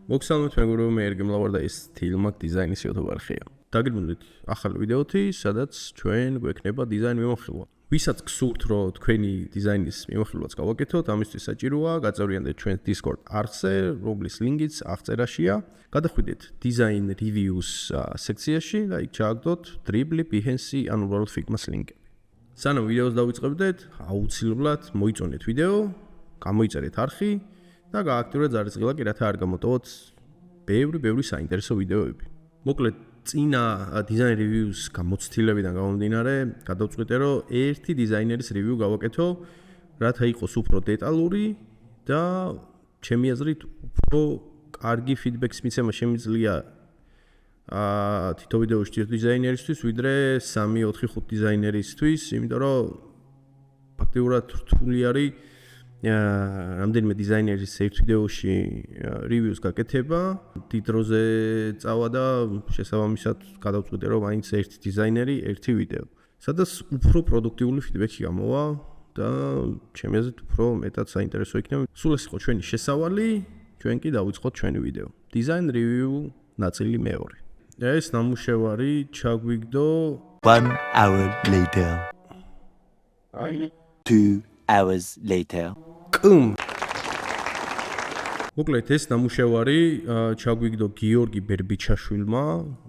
მოგესალმებით მეგობრებო, მე ერგემლავარ და ეს თილმაკ დიზაინის YouTube არხია. დაგიბრუნდით ახალი ვიდეოთი, სადაც ჩვენ გვექნება დიზაინ მიმოხილვა. Ვისაც გსურთ, რომ თქვენი დიზაინის მიმოხილვაც გავაკეთოთ, ამისთვის საჭიროა გაწევრიანდეთ ჩვენ Discord არხზე, რომლის ლინკიც აღწერაშია. გადახვიდეთ დიზაინ რევიუს სექციაში და იქ ჩააგდოთ დრიბლი, Behance ან უბრალოდ Figma-ს ლინკები. სანამ ვიდეოს დავიწყებდეთ, აუცილებლად მოიწონეთ ვიდეო, გამოიწერეთ არხი და გააქტიურეთ ზარისწყლა, რათა არ გამოტოვოთ ბევრი საინტერესო ვიდეოები. მოკლედ, წინა დიზაინ რევიუს გამოცდილებიდან გამომდინარე, გადავწყვიტე, რომ ერთი დიზაინერის რევიუ გავაკეთო, რათა იყოს უფრო დეტალური და ჩემი აზრით უფრო კარგი ფიდბექს მიცემა შემიძლია თითო ვიდეოში ერთი დიზაინერისთვის, ვიდრე 3-4-5 დიზაინერისთვის, იმიტომ რომ ფაქტიურად რთული არის რამდენიმე დიზაინერის ერთ ვიდეოში რევიუს გაკეთება, დიდ დროზე წავა და შესაბამისად გადავწყვიტე, რომ მაინც ერთი დიზაინერი, ერთი ვიდეო. სადაც უფრო პროდუქტიული ფიდბექი გამოვა და ჩემი აზრით უფრო მეტად საინტერესო იქნება. სულ ეს იყო ჩვენი შესავალი, ჩვენ კი დავიწყოთ ჩვენი ვიდეო. დიზაინ რევიუ ნაწილი მეორე. ეს ნამუშევარი ჩაგვიგდო 1 hour later. 2 hours later. მოკლედ ეს ნამუშევარი ჩაგვიგდო გიორგი ბერბიჩაშვილმა,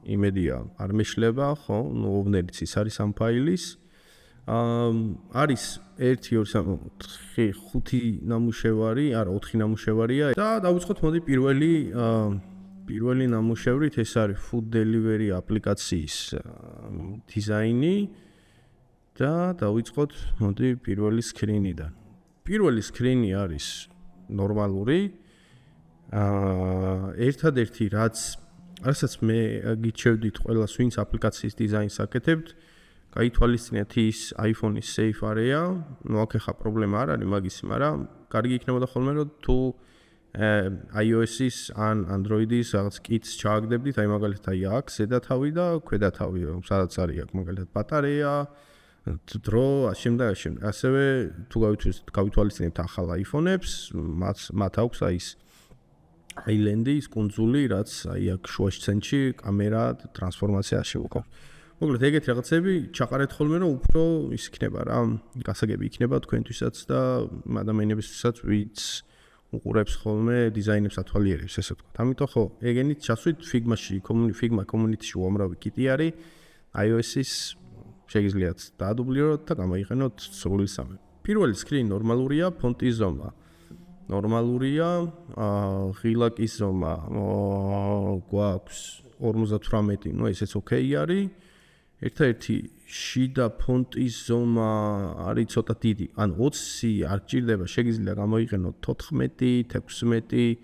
იმედია არ მეშლება, ხო? ნუ ოვნერიც ის არის ამ ფაილის. არის 1 2 3 4 5 ნამუშევარი, არა 4 ნამუშევარია და დავიწყოთ მოდი პირველი ნამუშევრით, ეს არის food delivery აპლიკაციის დიზაინი და დავიწყოთ მოდი პირველი სკრინიდან. პირველი სკრინი არის ნორმალური. ერთადერთი რასაც მე გიჩევდით ყველას, ვინც აპლიკაციის დიზაინს აკეთებთ, გაითვალისწინეთ ის iPhone-ის safe area. ნუ აქ ხა პრობლემა არ არის მაგის, მაგრამ კარგი იქნებოდა ხოლმე, რომ თუ iOS-ის ან Android-ის რაღაც კიტს ჩააგდებდით, აი მაგალითად აი აქ ზედა თავი და ქვედა თავი, სადაც არის აქ მაგალითად ბატარეა, დრო, ამავდროულად. ასევე თუ გავითვალისწინებთ ახალ iPhone-ებს, მათ აქვს აი ეს აილენდი, ის კუნძული, რაც აი აქ შუაში ცენტრში კამერა ტრანსფორმაცია შეუყავს. მოკლედ ეგეთი რაღაცები ჩაყარეთ ხოლმე, რომ უფრო ის იქნება რა, გასაგები იქნება თქვენთვისაც და ადამიანებისთვისაც, ვინც უყურებს ხოლმე დიზაინებს ათვალიერებს, ესე ვთქვათ. ამიტომ ხო, ეგენით ჩასვით Figma-ში, Figma community-ში უამრავი კიტი არის, iOS-ის შეგიძლიათ დაადუბლიროთ და გამოიყენოთ სრული სამი. პირველი სკრინი ნორმალურია, ფონტის ზომა ნორმალურია, ღილაკის ზომა გვაქვს 58, ნუ ესეც ოკეი არის. ერთადერთი შიდა ფონტის ზომა არის ცოტა დიდი, ან 20 არ გჭირდება, შეგიძლია გამოიყენოთ 14, 16,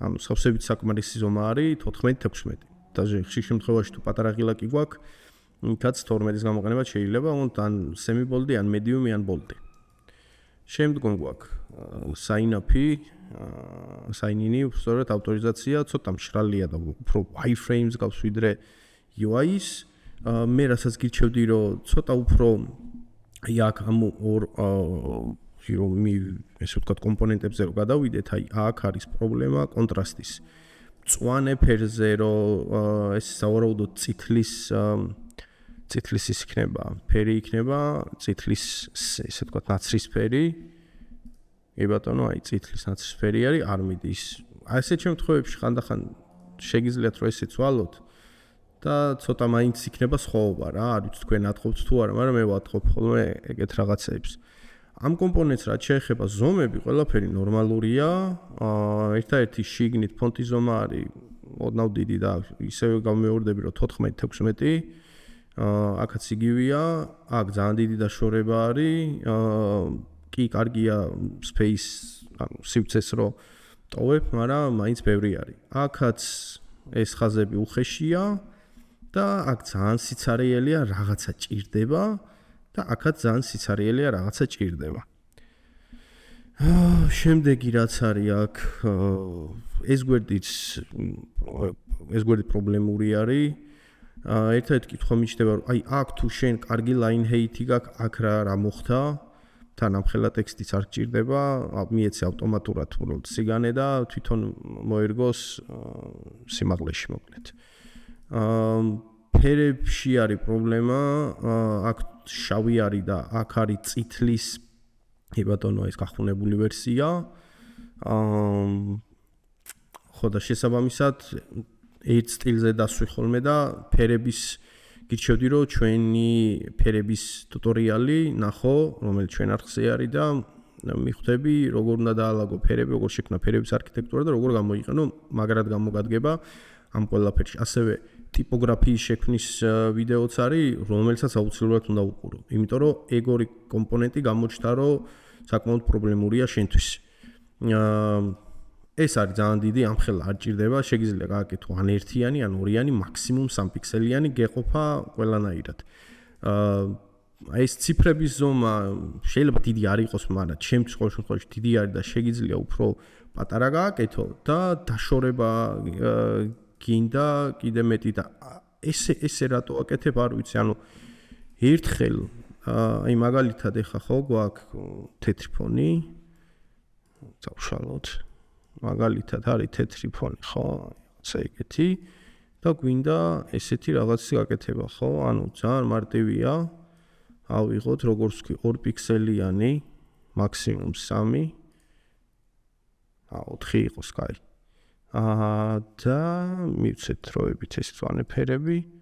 ანუ სავსებით საკმარისი ზომა არის 14-16. და ხშირ შემთხვევაში თუ პატარა ღილაკი გვაქვს, იქაც 12-ის გამოყენება შეიძლება, ან semi-bold, ან medium, ან bold. შემდგომ გვაქვს sign-in-ი, სწორედ ავტორიზაცია, ცოტა მშრალია და უფრო wireframes გავს ვიდრე UI-ის. მე რასაც გირჩევდი, რომ ცოტა უფრო აი აქ ამ ესე ვთქვათ კომპონენტებზე რომ გადავიდეთ, აი აქ არის პრობლემა კონტრასტის. მწვანე ფერზე რომ ეს სავარაუდოდ წითლის ის იქნება, ფერი იქნება, წითლის ესე ვთქვათ ნაცრისფერი. კი ბატონო, აი წითლის ნაცრისფერი არის, არ მიდის. აი ესეთ შემთხვევებში ხანდახან შეგიძლიათ რომ ესე ცვალოთ და ცოტა მაინც იქნება სხვაობა რა, არ ვიცი თქვენ ატყობთ თუ არა, მაგრამ მე ვატყობ ხოლმე ეგეთ რაღაცებს. ამ კომპონენტს რაც შეეხება ზომები, ყველაფერი ნორმალურია. ერთადერთი შიგნით ფონტის ზომა არის ოდნავ დიდი და ისევე გამეორდები რომ 14-16. აქაც იგივეა, აქ ძალიან დიდი დაშორება არის. კი კარგია space, ანუ სივრცეს რო ტოვებ, მაგრამ მაინც ბევრი არის. აქაც ეს ხაზები უხეშია და აქ ძალიან სიცარიელია, რაღაცა ჭირდება და აქაც ძალიან სიცარიელია, რაღაცა ჭირდება. შემდეგი რაც არის აქ, ეს გვერდი პრობლემური არის. ერთადერთი კითხვა მიჩნდება, რომ აი აქ თუ შენ კარგი line height-ი გაქვს, აქ რა მოხდა? თან ამხელა ტექსტიც არ გჭირდება, მიეცე ავტომატურად უბრალოდ სიგანე და თვითონ მოერგოს სიმაღლეში მოკლედ. ფერებში არის პრობლემა, აქ შავი არის და აქ არის წითლის ბატონო ეს გახუნებული ვერსია. ხო და შესაბამისად ერთ სტილზე დასვი ხოლმე და ფერების გირჩევდი რომ ჩვენი ფერების ტუტორიალი ნახო, რომელიც ჩვენ არხზე არის და მიხვდები როგორ უნდა დაალაგო ფერები, როგორ შექმნა ფერების არქიტექტურა და როგორ გამოიყენო მაგრად გამოგადგება ამ ყველაფერში. ასევე ტიპოგრაფიის შექმნის ვიდეოც არის, რომელსაც აუცილებლად უნდა უყურო. იმიტომ რომ ეგ ორი კომპონენტი გამოჩნდა რომ საკმაოდ პრობლემურია შენთვის. ეს არის ძალიან დიდი, ამხელა არ ჭირდება, შეგიძლია გააკეთო ან ერთიანი, ან ორიანი, მაქსიმუმ 3 პიქსელიანი გეყოფა ყველანაირად. ეს ციფრების ზომა შეიძლება დიდი არ იყოს, მაგრამ ჩემთვის ყოველ შემთხვევაში დიდი არის და შეგიძლია უფრო პატარა გააკეთო და დაშორება გინდა კიდე მეტი და ესე რატო აკეთებ არ ვიცი, ანუ ერთხელ აი მაგალითად ეხა ხო გვაქვს თეთრი ფონი, წავშალოთ. მაგალითად არის თეთრი ფონი, ხო? რაღაცა ეგეთი და გვინდა ესეთი რაღაცის გაკეთება, ხო? ანუ ძალიან მარტივია. ავიღოთ როგორც კი 2 პიქსელიანი, მაქსიმუმ 3. 4 იყოს, კაი. და მივცეთ დროებით ეს წვანე ფერები.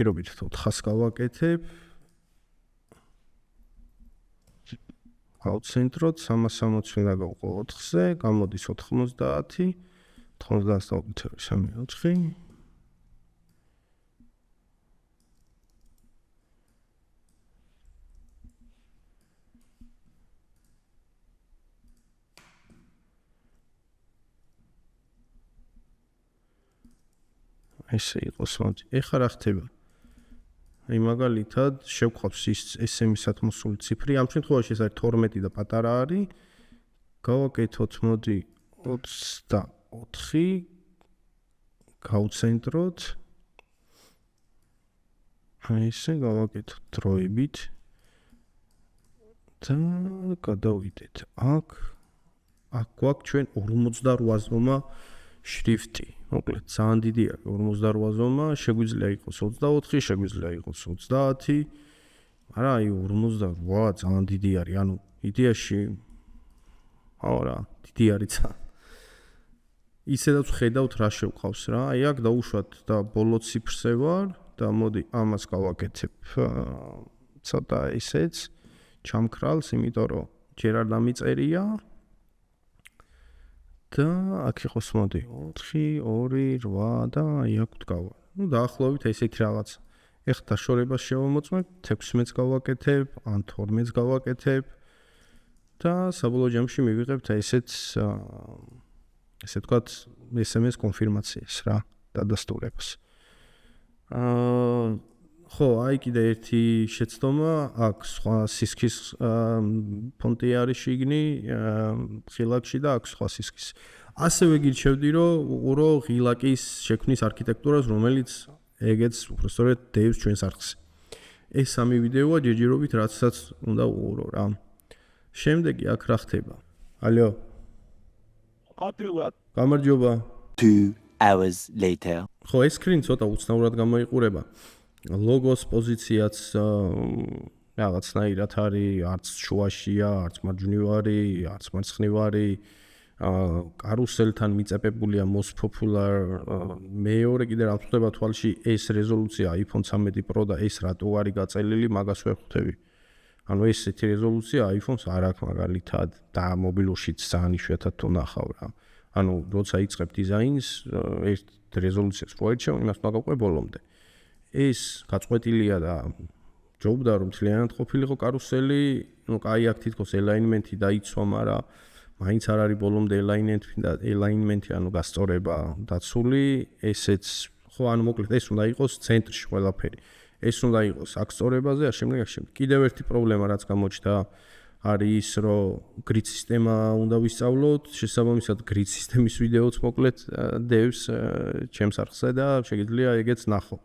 პირობით 400-ს გავაკეთებ. გავცენტროთ 360 და გავყო 4-ზე, გამოდის 90, 90-ს დავკეთებ 3-4. ესე იყოს, მოდი. ეხლა რა ხდება? აი მაგალითად შევყავს ის SMS-ად მოსული ციფრი, ამ შემთხვევაში ეს არის 12 და პატარა არის. გავაკეთოთ, მოდი 24, გავცენტროთ. აი ესე გავაკეთოთ დროებით. და გადავიდეთ. აქ გვაქვს ჩვენ 48 ზომა შრიფტი. მოკლედ, ძალიან დიდი არის 48 ზომა, შეგვიძლია იყოს 24, შეგვიძლია იყოს 30, მაგრამ აი 48 ძალიან დიდი არის, ანუ იდეაში არა, დიდი არის ძალიან. ისედაც ხედავთ რა შევყავს რა, აი აქ დავუშვათ და ბოლო ციფრზე ვარ და მოდი ამას გავაკეთებ ცოტა ისეც ჩამქრალს, იმიტომ რომ ჯერ არ დამიწერია. და აქ იყოს მოდი 4, 2, 8 და აი აქ ვდგავა. ნუ დაახლოებით ესეთი რაღაც. ეხლა დაშორებას შევამოწმებ, 16-ს გავაკეთებ, ან 12-ს გავაკეთებ და საბოლოო ჯამში მივიღებთ ესე ვთქვათ, SMS კონფირმაციას რა, დადასტურებას. ხო, აი კიდე ერთი შეცდომა, აქ სხვა სისქის ფონტი არის შიგნი, ღილაკში და აქ სხვა სისქის. ასევე გირჩევდი, რომ უყურო ღილაკის შექმნის არქიტექტურას, რომელიც ეგეც უბრალოდ დევს ჩვენს არხზე. ეს 3 ვიდეოა ჯერჯერობით, რაცაც უნდა უყურო რა. შემდეგი აქ რა ხდება? ალო. გამარჯობა. 2 hours later. ხო, ეს სკრინი ცოტა უცნაურად გამოიყურება. ლოგოს პოზიციაც რაღაცნაირად არის, არც შუაშია, არც მარჯვნივარი, არც მარცხნივარი. კარუსელთან მიწებებულია most popular. მეორე კიდე რა ხდება თვალში, ეს რეზოლუცია iPhone 13 Pro და ეს რატო არის გაწელილი, მაგას ვერ ხვდები. ანუ ესეთი რეზოლუცია iPhone-ს არ აქვს მაგალითად და მობილურშიც ძალიან იშვიათად თუ ნახავ რა. ანუ როცა იწყებ დიზაინს, ერთ რეზოლუციას რო ერჩევ, იმას მაგავყვე ბოლომდე. ეს გაწყვეტილია და ჯობდა რომ მთლიანად ყოფილიყო კარუსელი, ну კაი აქ თითქოს alignment-ი დაიცვა, მაგრამ მაინც არ არის ბოლომდე alignment-ი, ანუ გასწორება დაცული, ესეც ხო, ანუ მოკლედ ეს უნდა იყოს ცენტრში ყველაფერი. ეს უნდა იყოს აქ სწორებაზე, შემდეგ. კიდევ ერთი პრობლემა რაც გამოჩნდა, არის რომ grid სისტემა უნდა ვისწავლოთ, შესაბამისად grid სისტემის ვიდეოც მოკლედ დევს ჩემს არხზე და შეგიძლია ეგეც ნახო.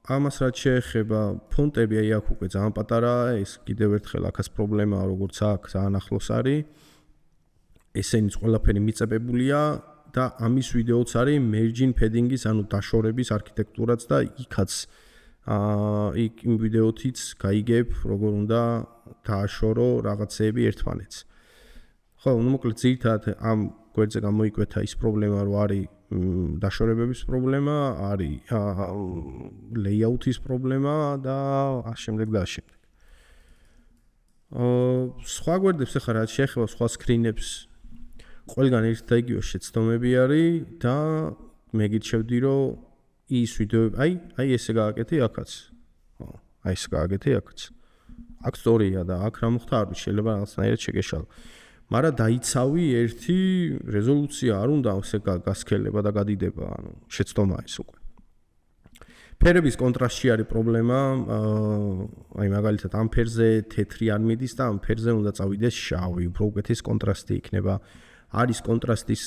ამას რაც შეეხება ფონტები, აი აქ უკვე ძალიან პატარაა, ეს კიდევ ერთხელ აქაც პრობლემაა, როგორც აქ ძალიან ახლოს არის. ესენიც ყველაფერი მიწებებულია და ამის ვიდეოც არის merging padding-ის, ანუ დაშორების არქიტექტურაც და იქაც იქ იმ ვიდეოთიც გაიგებ, როგორ უნდა დააშორო რაღაცეები ერთმანეთს. ხო, ну მოკლედ ძირითადად ამ გვერდზე გამოიკვეთა ის პრობლემა, რომ არის დაშორებების პრობლემა, არის layout-ის პრობლემა და ამავდროულად და ამავდროულად. სხვა გვერდებს ახლა რაც შეეხება სხვა სკრინებს, ყველგან ერთ და იგივე შეცდომები არის და მე გირჩევდი, რომ ის ვიდეოები, აი ესე გააკეთე აქაც. აი ეს გააკეთე აქაც. აქ სწორია და აქ რა მოხდა არ ვიცი, შეიძლება რაღაცნაირად შეგეშალო. მაგრამ დაიცავი ერთი რეზოლუცია არ უნდა ასე გასქელება და გადიდება, ანუ შეცდომა ეს უკვე. ფერების კონტრასტში არის პრობლემა, აი მაგალითად ამ ფერზე თეთრი არ მიდის და ამ ფერზე უნდა წავიდეს შავი, უფრო უკეთეს კონტრასტი იქნება. არის კონტრასტის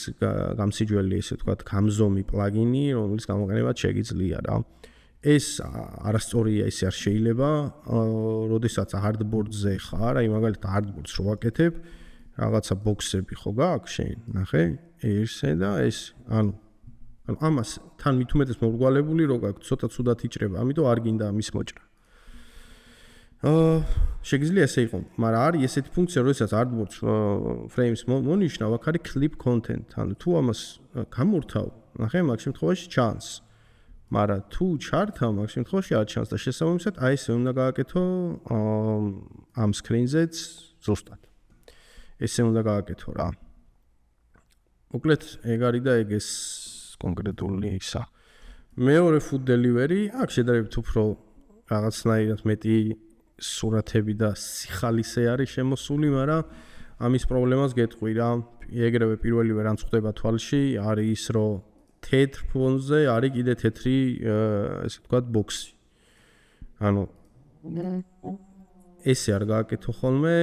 გამსიჯველი, ესე ვთქვათ, გამზომი პლაგინი, რომლის გამოყენებაც შეგიძლია რა. ეს არასწორია, ესე არ შეიძლება, როდესაც hardboard-ზე ხარ, აი მაგალითად hardboard-ს რო ვაკეთებ, რაღაცა ბოქსები ხო გაქვს შენ, ნახე? ესე და ეს, ანუ ამას თან მით უმეტეს მორგვალებული რო გაქვს, ცოტა ცუდად იჭრება, ამიტომ არ გინდა მის მოჭრა. შეგიძლია ესე იყო, მაგრამ არის ესეთი ფუნქცია, როდესაც hardboard frames მონიშნავ, აქ არის clip content, ანუ თუ ამას გამორთავ, ნახე, მაგ შემთხვევაში ჩანს. მაგრამ თუ ჩართავ, მაგ შემთხვევაში არ ჩანს და შესაბამისად აი ესე უნდა გააკეთო ამ screen-ზეც ზუსტად. ესე უნდა გააკეთო რა. მოკლედ ეგ არის და ეგ ეს კონკრეტული ისა. მეორე food delivery, აქ შედარებით უფრო რაღაცნაირად მეტი სურათები და სიხალისე არის შემოსული, მაგრამ ამის პრობლემას გეტყვი რა. ეგრევე პირველივე რაც ხდება თვალში, არის ის, რომ თეთრ ფონზე არის კიდე თეთრი, ესე ვთქვათ, ბოქსი. ანუ ესე არ გააკეთო ხოლმე,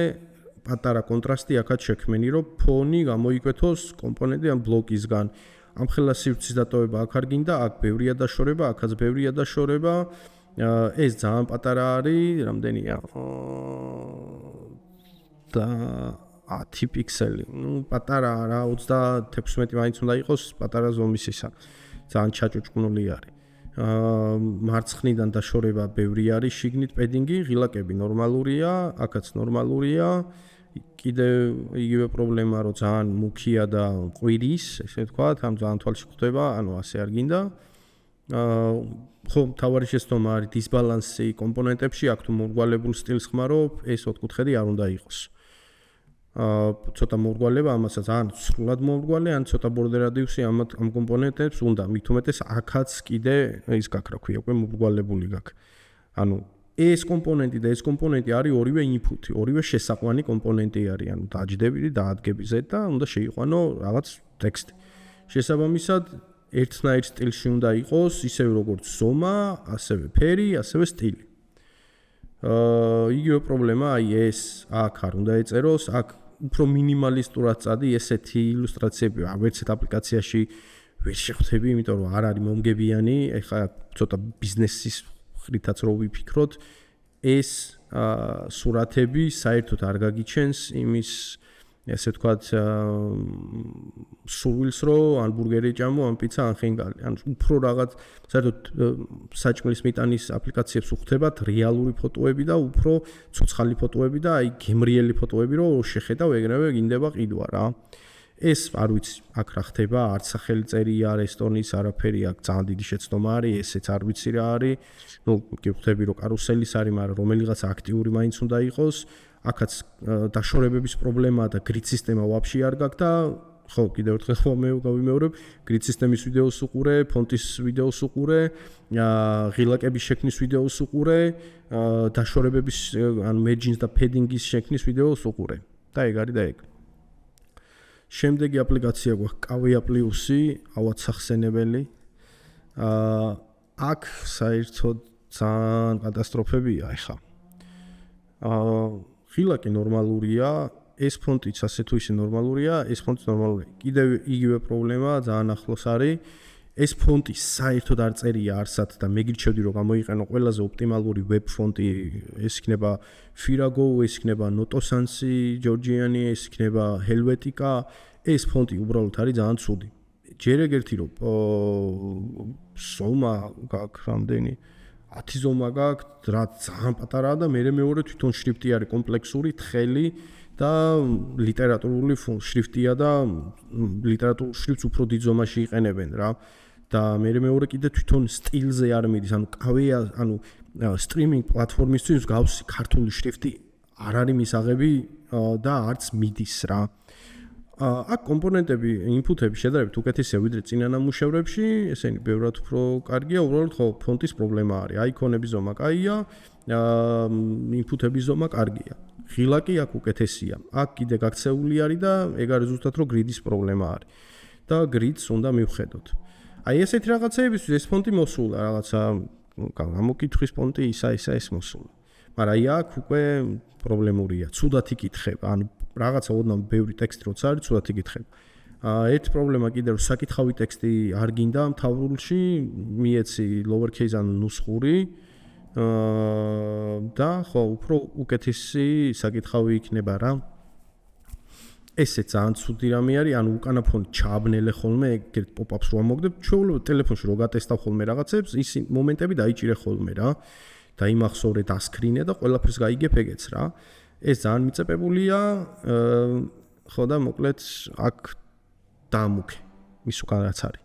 პატარა კონტრასტი აქაც შექმენი, რომ ფონი გამოიკვეთოს კომპონენტი ან ბლოკისგან. ამხელა სივრცის დატოვება აქ არ გინდა, აქ ბევრია დაშორება, აქაც ბევრია დაშორება. ეს ძალიან პატარა არის, რამდენია? და 10 პიქსელი. ნუ პატარა რა, 36 მაინც უნდა იყოს პატარა ზომის ისა. ძალიან ჩაჭუჭკნული არის. მარცხნიდან დაშორება ბევრი არის, შიგნით პედინგი, ღილაკები ნორმალურია, აქაც ნორმალურია. კიდე იგივე პრობლემა, რომ ძალიან მუქია და ყვირის, ესე ვთქვათ, ამ ძალიან თვალში ხვდება, ანუ ასე არ გინდა. ხო, თავარი შეცდომა არის დისბალანსი კომპონენტებში, აქ თუ მორგვალებულ სტილს ხმარობ, ეს ოთხკუთხედი არ უნდა იყოს. ცოტა მორგვალება, ამასაც ან სრულად მორგვალე, ან ცოტა border radius-ი ამ კომპონენტებს უნდა, მით უმეტეს აქაც კიდე ის გაქვს, რა ქვია, უკვე მორგვალებული გაქვს. ანუ ეს კომპონენტი და ეს კომპონენტი არის ორივე input-ი, ორივე შესაყვანი კომპონენტი არის, ანუ დაჯდები და დაადგები Z და უნდა შეიყვანო რაღაც ტექსტი. შესაბამისად, ერთნაირ სტილში უნდა იყოს, ისევე როგორც ზომა, ასევე ფერი, ასევე სტილი. იგივე პრობლემა, აი ეს აქ არ უნდა ეწეროს, აქ უფრო მინიმალისტურად წადი, ესეთი ილუსტრაციები ვერც ერთ აპლიკაციაში ვერ შეხვდები, იმიტომ რომ არ არის მომგებიანი, ეხლა ცოტა ბიზნესის ხრითაც რო ვიფიქროთ, ეს სურათები საერთოდ არ გაგიჩენს იმის, ესე ვთქვათ, სურვილს, რომ ან ბურგერი ჭამო, ან პიცა, ან ხინგალი. ან უფრო რაღაც საერთოდ საჭმლის მიტანის აპლიკაციებს უხდებათ რეალური ფოტოები და უფრო ცოცხალი ფოტოები და აი გემრიელი ფოტოები, რომ შეხედავ ეგრევე გინდება ყიდვა რა. ეს არ ვიცი, აქ რა ხდება, არც სახელი წერია, რესტორნის არაფერი, აქ ძალიან დიდი შეცდომა არის, ესეც არ ვიცი რა არის. ნუ გიხვდები, რომ კარუსელის არის, მაგრამ რომელიღაც აქტიური მაინც უნდა იყოს. აქაც დაშორებების პრობლემაა და grid სისტემა ვაფშე არ გაქვს და ხო, კიდევ ერთხელ გავიმეორებ, grid სისტემის ვიდეოს უყურე, ფონტის ვიდეოს უყურე, ღილაკების შექმნის ვიდეოს უყურე, დაშორებების, ანუ merging-ს და padding-ის შექმნის ვიდეოს უყურე. და ეგ არის და ეგ. შემდეგი აპლიკაცია გვაქვს კავია პლუსი, ავად სახსენებელი. აქ საერთოდ ძალიან კატასტროფებია ეხა. ხილაკი ნორმალურია, ეს ფონტიც ასე თუ ისე ნორმალურია, ეს ფონტიც ნორმალურია. კიდევ იგივე პრობლემა ძალიან ახლოს არის. ეს ფონტი საერთოდ არ წერია არსად და მე გირჩევდი რომ გამოიყენო ყველაზე ოპტიმალური ვებ ფონტი, ეს იქნება Firago, ეს იქნება Notosansi, Georgiani, ეს იქნება Helvetica, ეს ფონტი უბრალოდ არის ძალიან ცუდი. ჯერ ეგერთი რომ ზომა გაქვს რამდენი 10 ზომა გაქვს, რა ძალიან პატარაა და მეორე თვითონ შრიფტი არის კომპლექსური, თხელი და ლიტერატურული შრიფტია და ლიტერატურულ შრიფტს უფრო დიდ ზომაში იყენებენ რა. და მეორე კიდე თვითონ სტილზე არ მიდის, ანუ კავეა, ანუ სტრიმინგ პლატფორმისთვის გავსი ქართული შრიფტი არ არის მისაღები და არც მიდის რა. აქ კომპონენტები, ინფუტები შედარებით უკეთესია ვიდრე წინა ნამუშევრებში, ესენი ბევრად უფრო კარგია, უბრალოდ ხო ფონტის პრობლემა არის. აიკონების ზომა კაია, ინფუტების ზომა კარგია. ხილაკი აქ უკეთესია. აქ კიდე გაქცეული არის და ეგ არის ზუსტად რომ გრიდის პრობლემა არის. და გრიდს უნდა მივხედოთ. აი ესეთი რაღაცეებისთვის ეს ფონტი მოსულა, რაღაცა გამოკითხვის ფონტი ის მოსულა. მაგრამ აი აქ უკვე პრობლემურია, ცუდად იკითხება, ანუ რაღაცა ოდნავ ბევრი ტექსტი როცა არის, ცუდად იკითხება. ერთი პრობლემა კიდე რომ საკითხავი ტექსტი არ გინდა მთავრულში, მიეცი lower case ან ნუსხური და ხო უფრო უკეთესი საკითხავი იქნება რა. ესე ძალიან ცუდი რამე არის, ანუ უკანა ფონი ჩააბნელე ხოლმე, ეგ pop-ups რო ამოგდებ, ჩვეულებრივ ტელეფონში რო გატესტავ ხოლმე რაღაცებს, ის მომენტები დაიჭირე ხოლმე რა. დაიმახსოვრე, დასკრინე და ყველაფერს გაიგებ ეგეც რა. ეს ძალიან მიწებებულია, ხო და მოკლედ აქ დამუქე ის უკან რაც არის.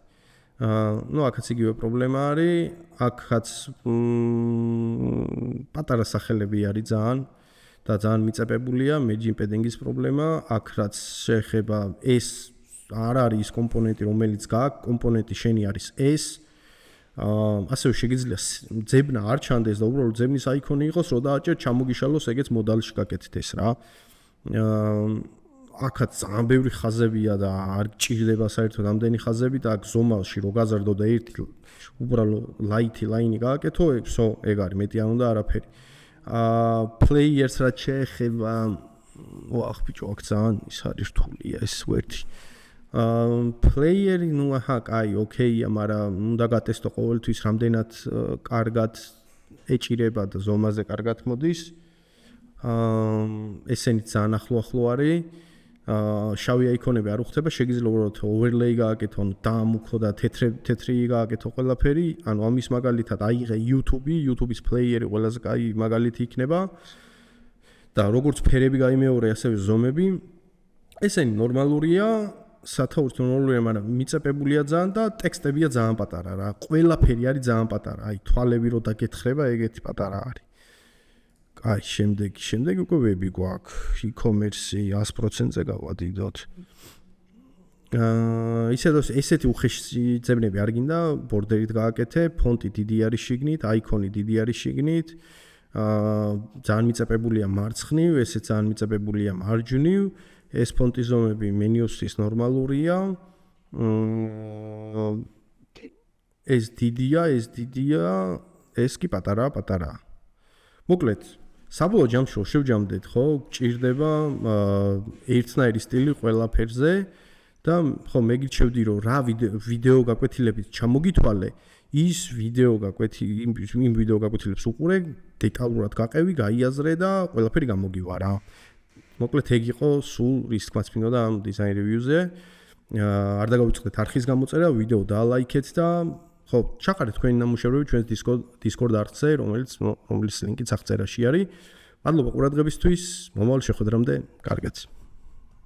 ნუ აქაც იგივე პრობლემა არის, აქაც პატარა სახელები არის ძალიან და ძალიან მიწებებულია, image padding-ის პრობლემა, აქ რაც შეეხება ეს არ არის ის კომპონენტი, რომელიც გააქვს, კომპონენტი შენი არის ეს. ასევე შეგიძლია ძებნა არ ჩანდეს და უბრალოდ ძებნის აიკონი იყოს, რო დააჭერ ჩამოგიშალოს ეგეც მოდალში გაკეთეთ ეს რა. აქაც ძალიან ბევრი ხაზებია და არ გჭირდება საერთოდ ამდენი ხაზები და აქ ზომაში რო გაზარდო და ერთი უბრალოდ ლაითი ლაინი გააკეთო, ეგ არის მეტი არ უნდა არაფერი. players რაც შეეხება, ვახ ბიჭო, აქ ძალიან ის არის რთულია ეს ვერთი. playeri ნუ აჰა, კაი, ოკეია, მაგრამ უნდა გატესტო ყოველთვის რამდენად კარგად ეჭირება და ზომაზე კარგად მოდის. ესენი ძალიან ახლო არის. შავი აიკონები არ უხდება, შეგიძლია უბრალოდ overlay გააკეთო, ანუ დაამუქო და თეთრი გააკეთო ყველაფერი, ანუ ამის მაგალითად აიღე YouTube-ის playeri ყველაზე კაი მაგალითი იქნება. და როგორც ფერები გაიმეორე, ასევე ზომები. ესენი ნორმალურია, სათაურით ნორმალურია, მაგრამ მიწებებულია ძალიან და ტექსტებია ძალიან პატარა რა. ყველაფერი არის ძალიან პატარა. აი თვალები რო დაგეთხრება, ეგეთი პატარა არის. აი შემდეგი უკვე ვები გვაქვს, e-commerce 100%-ზე გავადიდოთ. ესეთი უხეში ძებნები არ გინდა, ბორდერით გააკეთე, ფონტი დიდი არის შიგნით, აიკონი დიდი არის შიგნით. ძალიან მიწებებულია მარცხნივ, ესეც ძალიან მიწებებულია მარჯვნივ. ეს ფონტის ზომები მენიუსის ნორმალურია. ეს დიდია, ეს კი პატარაა. მოკლედ, საბოლოო ჯამში შევჯამდეთ, ხო, გჭირდება ერთნაირი სტილი ყველაფერზე და ხო მე გირჩევდი რომ რა ვიდეო გაკვეთილებით ჩამოგითვალე, ის ვიდეო გაკვეთილებს უყურე, დეტალურად გაყევი, გაიაზრე და ყველაფერი გამოგივა რა. მოკლედ ეგ იყო სულ რის თქმაც მინდოდა ამ დიზაინ რევიუზე. არ დაგავიწყდეთ არხის გამოწერა, ვიდეო დაალაიქეთ და ხო, ჩაყარეთ თქვენი ნამუშევრები ჩვენს Discord არხზე, რომლის ლინკიც აღწერაში არის. მადლობა ყურადღებისთვის, მომავალ შეხვედრამდე, კარგად.